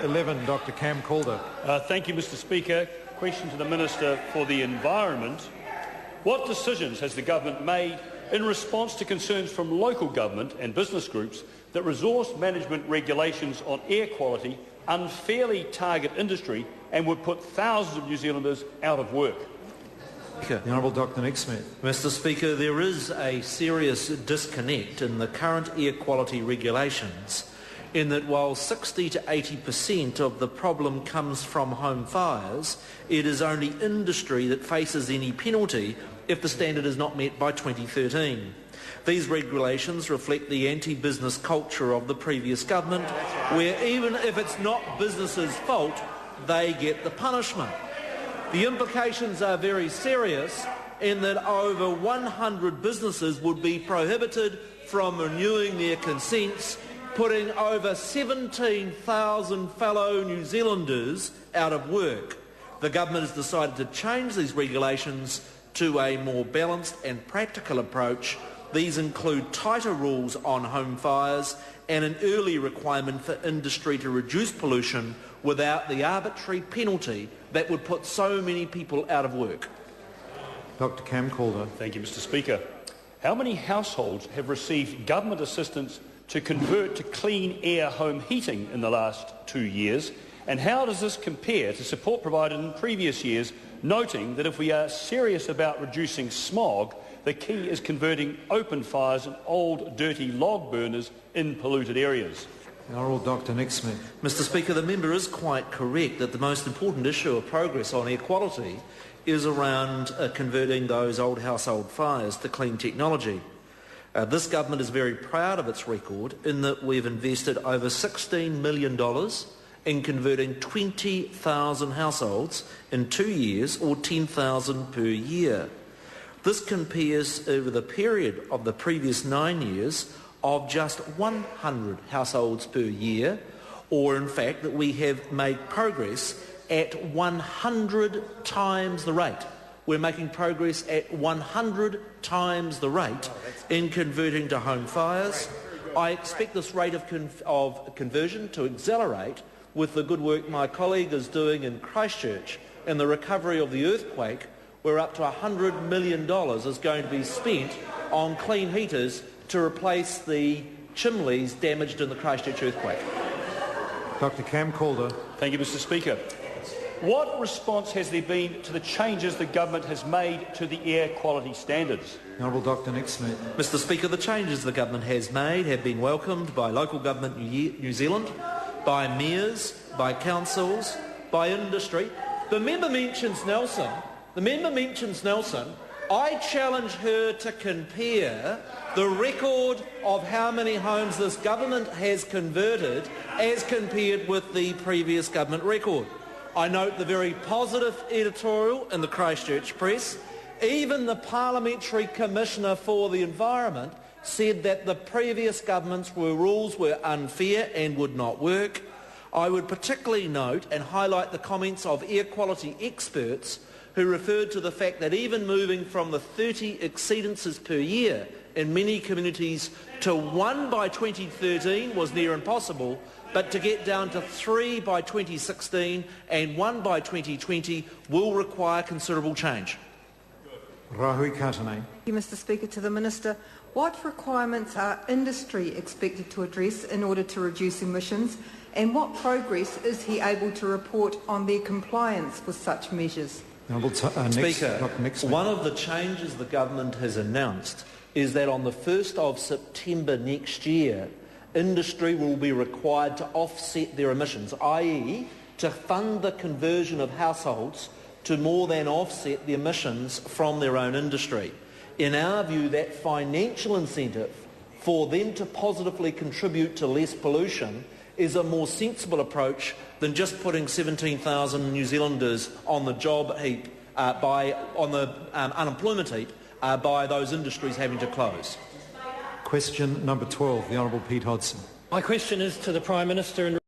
11, Dr. Calder. Thank you, Mr. Speaker. Question to the Minister for the Environment. What decisions has the government made in response to concerns from local government and business groups that resource management regulations on air quality unfairly target industry and would put thousands of New Zealanders out of work? The Honourable Dr. Nick Smith. Mr. Speaker, there is a serious disconnect in the current air quality regulations in that while 60 to 80% of the problem comes from home fires, it is only industry that faces any penalty if the standard is not met by 2013. These regulations reflect the anti-business culture of the previous government, where even if it's not business's fault, they get the punishment. The implications are very serious in that over 100 businesses would be prohibited from renewing their consents, putting over 17,000 fellow New Zealanders out of work. The government has decided to change these regulations to a more balanced and practical approach. These include tighter rules on home fires and an early requirement for industry to reduce pollution without the arbitrary penalty that would put so many people out of work. Dr. Calder. Thank you, Mr. Speaker. How many households have received government assistance to convert to clean air home heating in the last 2 years? And how does this compare to support provided in previous years, noting that if we are serious about reducing smog, the key is converting open fires and old dirty log burners in polluted areas? The Honourable Dr. Nick Smith. Mr. Speaker, the member is quite correct that the most important issue of progress on air quality is around converting those old household fires to clean technology. This government is very proud of its record in that we've invested over $16 million in converting 20,000 households in 2 years, or 10,000 per year. This compares over the period of the previous 9 years of just 100 households per year, or in fact that we have made progress at 100 times the rate. We're making progress at 100 times the rate in converting to home fires. I expect this rate of conversion to accelerate with the good work my colleague is doing in Christchurch and the recovery of the earthquake, where up to $100 million is going to be spent on clean heaters to replace the chimneys damaged in the Christchurch earthquake. Dr. Calder. Thank you, Mr. Speaker. What response has there been to the changes the government has made to the air quality standards? Honourable Dr. Nick Smith. Mr. Speaker, the changes the government has made have been welcomed by local government New Zealand, by mayors, by councils, by industry. The member mentions Nelson. I challenge her to compare the record of how many homes this government has converted as compared with the previous government record. I note the very positive editorial in the Christchurch Press. Even the Parliamentary Commissioner for the Environment said that the previous government's rules were unfair and would not work. I would particularly note and highlight the comments of air quality experts who referred to the fact that even moving from the 30 exceedances per year in many communities to 1 by 2013 was near impossible, but to get down to 3 by 2016 and 1 by 2020 will require considerable change. Rahui Katane. Thank you, Mr. Speaker. To the Minister, what requirements are industry expected to address in order to reduce emissions, and what progress is he able to report on their compliance with such measures? Speaker, one of the changes the government has announced is that on the 1st of September next year, industry will be required to offset their emissions, i.e. to fund the conversion of households to more than offset the emissions from their own industry. In our view, that financial incentive for them to positively contribute to less pollution is a more sensible approach than just putting 17,000 New Zealanders on the job heap, unemployment heap, by those industries having to close. Question number 12, the Honourable Pete Hodson. My question is to the Prime Minister in